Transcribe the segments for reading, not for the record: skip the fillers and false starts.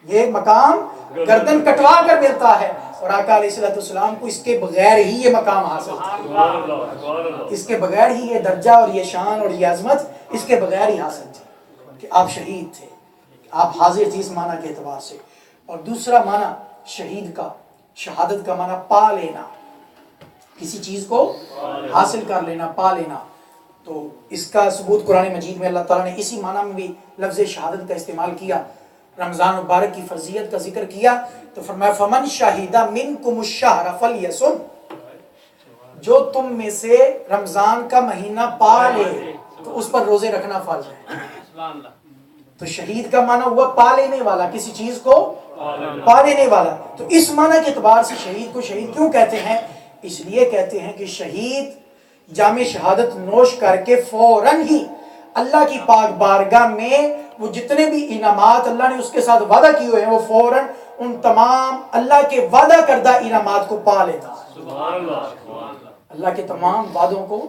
یہ مقام گردن کٹوا کر ملتا ہے، اور آقا علیہ السلام کو اس کے بغیر ہی یہ مقام حاصل تھا، اس کے بغیر ہی یہ درجہ اور یہ شان اور یہ عظمت اس کے بغیر ہی حاصل تھی کہ آپ شہید تھے، آپ حاضر تھی اس معنی کے اعتبار سے۔ اور دوسرا معنی شہید کا، شہادت کا معنی پا لینا، کسی چیز کو حاصل کر لینا، پا لینا۔ تو اس کا ثبوت قرآن مجید میں اللہ تعالیٰ نے اسی معنی میں بھی لفظ شہادت کا استعمال کیا۔ رمضان مبارک کی فرضیت کا ذکر کیا تو فرمایا فمن شہید منکم الشہر فلیصم، جو تم میں سے رمضان کا مہینہ پا لے تو اس پر روزے رکھنا فرض ہے۔ تو شہید کا معنی ہوا پا لینے والا، کسی چیز کو پا لینے والا۔ تو اس معنی کے اعتبار سے شہید کو شہید کیوں کہتے ہیں؟ اس لیے کہتے ہیں کہ شہید جام شہادت نوش کر کے فوراً ہی اللہ کی پاک بارگاہ میں وہ جتنے بھی انعامات اللہ نے اس کے ساتھ وعدہ کیے ہوئے ہیں، وہ فوراً ان تمام اللہ کے وعدہ کردہ انعامات کو پا لیتا ہے۔ اللہ کے تمام وعدوں کو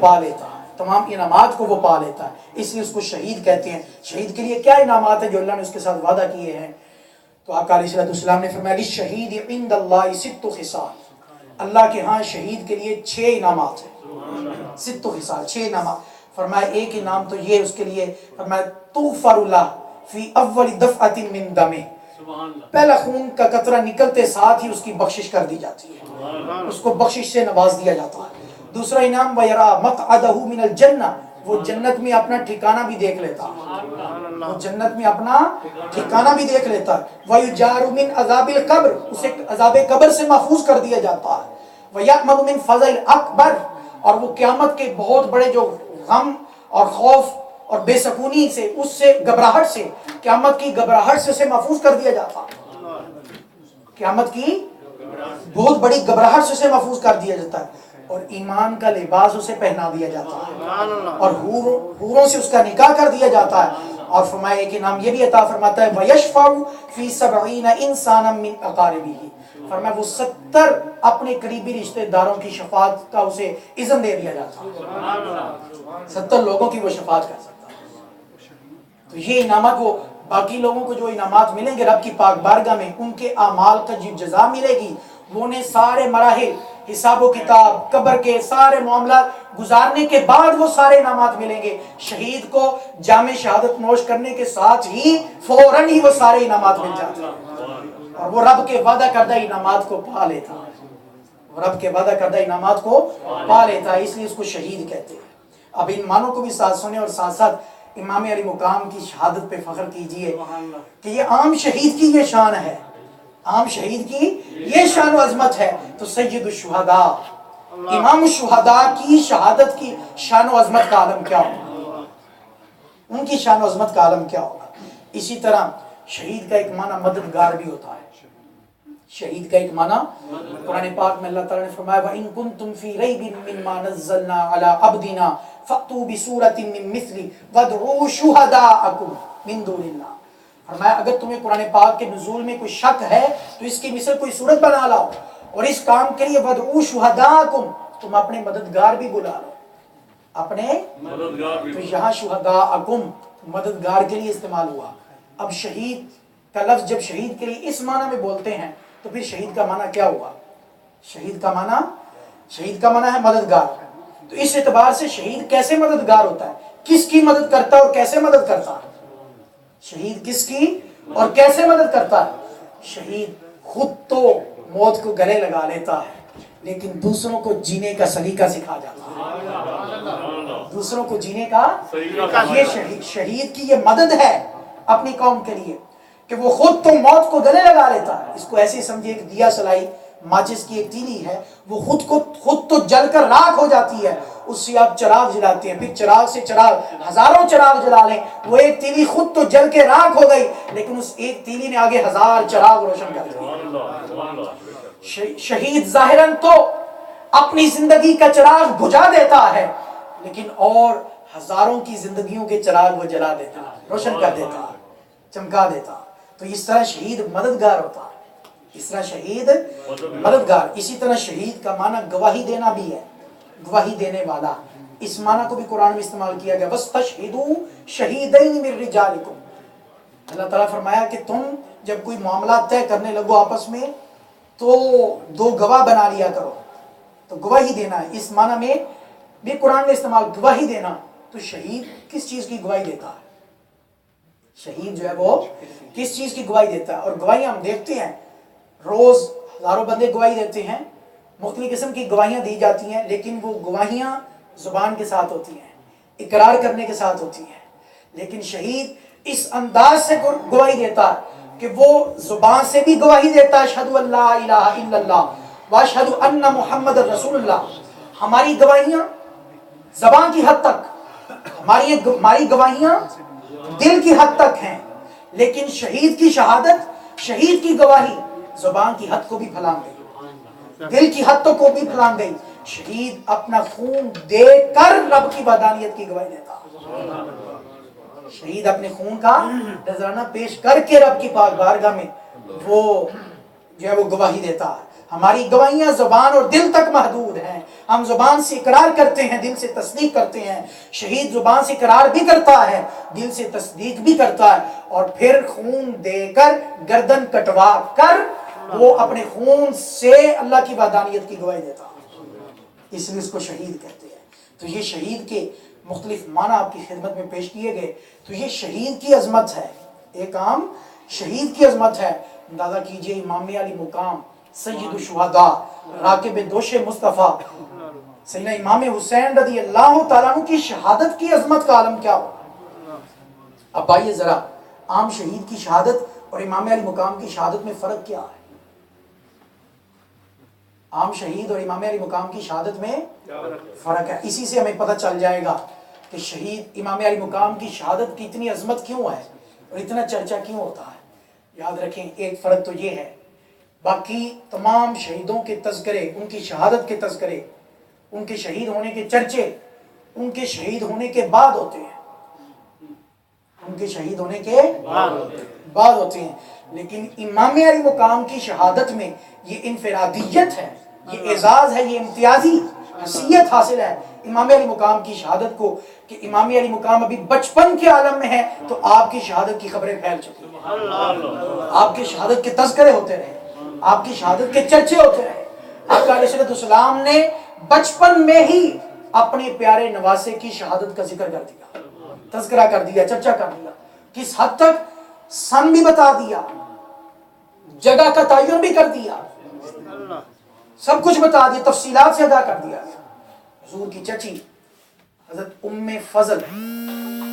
پا لیتا ہے، تمام انعامات کو وہ پا لیتا ہے، اس لیے اس کو شہید کہتے ہیں۔ شہید کے لیے کیا انعامات ہیں جو اللہ نے اس کے ساتھ وعدہ کیے ہیں؟ تو آقا علیہ السلام نے فرمایا للشہید عند اللہ ست خصال، اللہ کے ہاں شہید کے لیے 6 انعامات ہیں، 6 خصال، 6 انعامات۔ فرمایا ایک انعام تو یہ اس کے لیے، فرمایا تغفر لہ فی اول دفعۃ من دمہ، پہلا خون کا قطرہ نکلتے ساتھ ہی اس کی بخشش کر دی جاتی ہے، اس کو بخشش سے نواز دیا جاتا ہے۔ دوسرا انعام ویرا مقعدہ من الجنہ، وہ جنت میں اپنا ٹھکانہ بھی دیکھ لیتا ہے، وہ جنت میں اپنا ٹھکانہ بھی دیکھ لیتا ہے۔ وَيُجَارُ مِنْ عَذَابِ الْقَبْرِ، اسے عذاب قبر سے محفوظ کر دیا جاتا ہے۔ وَيَأْمَنُ مِنْ فَزَعِ الْأَكْبَرِ، اور وہ قیامت کے بہت بڑے جو غم اور خوف اور بے سکونی سے، اس سے گھبراہٹ سے، قیامت کی گھبراہٹ سے اسے محفوظ کر دیا جاتا ہے، قیامت کی بہت بڑی گھبراہٹ سے اسے محفوظ کر دیا جاتا ہے۔ اور ایمان کا لباس اسے پہنا دیا جاتا ہے، اور حوروں سے اس کا نکاح کر دیا جاتا ہے۔ اور فرمایا کہ نام یہ بھی عطا فرماتا ہے وَيَشْفَعُ فِي 70 إِنسَانًا مِّنْ أَقَارِبِهِ، فرمایا وہ 70 اپنے قریبی رشتہ داروں کی شفاعت کا اسے اذن دے دیا جاتا ہے، 70 لوگوں کی وہ شفاعت کر سکتا ہے۔ تو یہ انعامات، وہ باقی لوگوں کو جو انعامات ملیں گے رب کی پاک بارگاہ میں، ان کے اعمال کا جو جزا ملے گی، وہ انہیں سارے مراحل، حساب و کتاب، قبر کے سارے معاملات گزارنے کے بعد وہ سارے انعامات ملیں گے۔ شہید کو جام شہادت نوش کرنے کے ساتھ ہی فوراً ہی وہ سارے انعامات مل جاتے ہیں، اور وہ رب کے وعدہ کردہ انعامات کو پا لیتا ہے، وہ رب کے وعدہ کردہ انعامات کو پا لیتا ہے، اس لیے اس کو شہید کہتے ہیں۔ اب ان معنوں کو بھی ساتھ سنیں، اور ساتھ ساتھ امام علی مقام کی شہادت پہ فخر کیجئے کہ یہ عام شہید کی یہ شان ہے، عام شہید کی یہ شان و عظمت ہے۔ تو سید الشہداء، امام الشہداء کی شہادت کی شان و عظمت کا عالم کیا ہوگا، ان کی شان و عظمت کا عالم کیا ہوگا۔ اسی طرح شہید کا ایک معنی مددگار بھی ہوتا ہے، شہید کا ایک معنی قرآن پاک میں اللہ تعالیٰ نے فرمایا وَإِن كُنتُمْ فِي رَيْبٍ مِّمَّا نَزَّلْنَا عَلَىٰ عَبْدِنَا فَأْتُوا بِسُورَةٍ مِّن مِّثْلِهِ وَادْعُوا شُهَدَاءَكُم مِّن دُونِ اللَّهِ، فرمایا اگر تمہیں قرآن پاک کے نزول میں کوئی شک ہے تو اس کی مثل کوئی صورت بنا لاؤ، اور اس کام کے لیے وَادْعُوا شُهَدَاءَكُم، تم اپنے مددگار بھی بلا لو، اپنے مددگار۔ تو یہاں شہداءکم مددگار کے لیے استعمال ہوا۔ اب شہید کا لفظ جب شہید کے لیے اس معنی میں بولتے ہیں تو پھر شہید کا معنی کیا ہوا؟ شہید کا معنی ہے مددگار۔ تو اس اعتبار سے شہید کیسے مددگار ہوتا ہے، کس کی مدد کرتا ہے اور کیسے مدد کرتا ہے؟ شہید کس کی اور کیسے مدد کرتا ہے؟ شہید خود تو موت کو گلے لگا لیتا ہے، لیکن دوسروں کو جینے کا سلیقہ سکھا جاتا ہے، دوسروں کو جینے کا یہ شہید کی یہ مدد ہے اپنی قوم کے لیے کہ وہ خود تو موت کو گلے لگا لیتا ہے۔ اس کو ایسے سمجھے کہ دیا سلائی ماچس کی ایک تیلی ہے، وہ خود تو جل کر راکھ ہو جاتی ہے، اس سے آپ چراغ جلاتے ہیں، پھر چراغ سے چراغ، ہزاروں چراغ جلا لیں، وہ ایک تیلی خود تو جل کے راکھ ہو گئی، لیکن اس ایک تیلی نے آگے 1000 چراغ روشن کر دیا۔ شہید ظاہراً تو اپنی زندگی کا چراغ بجھا دیتا ہے، لیکن اور ہزاروں کی زندگیوں کے چراغ وہ جلا دیتا ہے، روشن کر دیتا ہے، چمکا دیتا ہے۔ تو اس طرح شہید مددگار ہوتا ہے، اس طرح شہید مددگار۔ اسی طرح شہید کا معنی گواہی دینا بھی ہے، گواہی دینے والا۔ اس معنی کو بھی قرآن میں استعمال کیا گیا وَاسْتَشْهِدُوا شَهِيدَيْنِ مِن رِجَالِكُمْ، اللہ تعالیٰ فرمایا کہ تم جب کوئی معاملات طے کرنے لگو آپس میں تو 2 گواہ بنا لیا کرو. تو گواہی دینا ہے اس معنی میں بھی قرآن نے استعمال گواہی دینا. تو شہید کس چیز کی گواہی دیتا ہے؟ شہید جو ہے وہ کس چیز کی گواہی دیتا ہے؟ اور گواہیاں ہم دیکھتے ہیں روز ہزاروں بندے گواہی دیتے ہیں, مختلف قسم کی گواہیاں دی جاتی ہیں, لیکن وہ گواہیاں زبان کے ساتھ ہوتی ہیں, اقرار کرنے کے ساتھ ہوتی ہیں. لیکن شہید اس انداز سے گواہی دیتا ہے کہ وہ زبان سے بھی گواہی دیتا ہے اشہدو ان لا الہ الا اللہ واشہدو ان محمد رسول اللہ. ہماری گواہیاں زبان کی حد تک, ہماری گواہیاں دل کی حد تک ہیں, لیکن شہید کی شہادت, شہید کی گواہی زبان کی حد کو بھی پھلانگ گئی, دل کی حد کو بھی پھلانگ گئی. شہید اپنا خون دے کر رب کی وحدانیت کی گواہی دیتا. شہید اپنے خون کا نذرانہ پیش کر کے رب کی پاک بارگاہ میں وہ جو ہے وہ گواہی دیتا ہے. ہماری گواہیاں زبان اور دل تک محدود ہیں. ہم زبان سے اقرار کرتے ہیں, دل سے تصدیق کرتے ہیں. شہید زبان سے اقرار بھی کرتا ہے, دل سے تصدیق بھی کرتا ہے, اور پھر خون دے کر گردن کٹوا کر وہ اپنے خون سے اللہ کی وحدانیت کی گواہی دیتا ہے. اس لیے اس کو شہید کہتے ہیں. تو یہ شہید کے مختلف معنی آپ کی خدمت میں پیش کیے گئے. تو یہ شہید کی عظمت ہے, ایک عام شہید کی عظمت ہے. اندازہ کیجئے امام علی مقام سید الشہداء راکب دوش مصطفیٰ سیدنا امام حسین رضی اللہ تعالیٰ عنہ کی شہادت کی عظمت کا عالم کیا ہو. اب آئیے ذرا عام شہید کی شہادت اور امام علی مقام کی شہادت میں فرق کیا ہے؟ عام شہید اور امام علی مقام کی شہادت میں فرق ہے. اسی سے ہمیں پتہ چل جائے گا کہ شہید امام علی مقام کی شہادت کی اتنی عظمت کیوں ہے اور اتنا چرچا کیوں ہوتا ہے. یاد رکھیں ایک فرق تو یہ ہے, باقی تمام شہیدوں کے تذکرے, ان کی شہادت کے تذکرے, ان کے شہید ہونے کے چرچے ان کے شہید ہونے کے بعد ہوتے ہیں, ان کے شہید ہونے کے بعد ہوتے ہیں. لیکن امام علی مقام کی شہادت میں یہ انفرادیت ہے, یہ اعزاز ہے, یہ امتیازی حیثیت حاصل ہے امام علی مقام کی شہادت کو کہ امام علی مقام ابھی بچپن کے عالم میں ہے تو آپ کی شہادت کی خبریں پھیل چکی ہیں, آپ کی شہادت کے تذکرے ہوتے رہے, آپ کی شہادت کے چرچے ہوتے رہے. آقا علیہ السلام نے بچپن میں ہی اپنے پیارے نواسے کی شہادت کا ذکر کر دیا, تذکرہ کر دیا, چرچا کر دیا. کس حد تک؟ سن بھی بتا دیا, جگہ کا تعین بھی کر دیا, سب کچھ بتا دیا, تفصیلات سے ادا کر دیا. حضور کی چچی حضرت ام فضل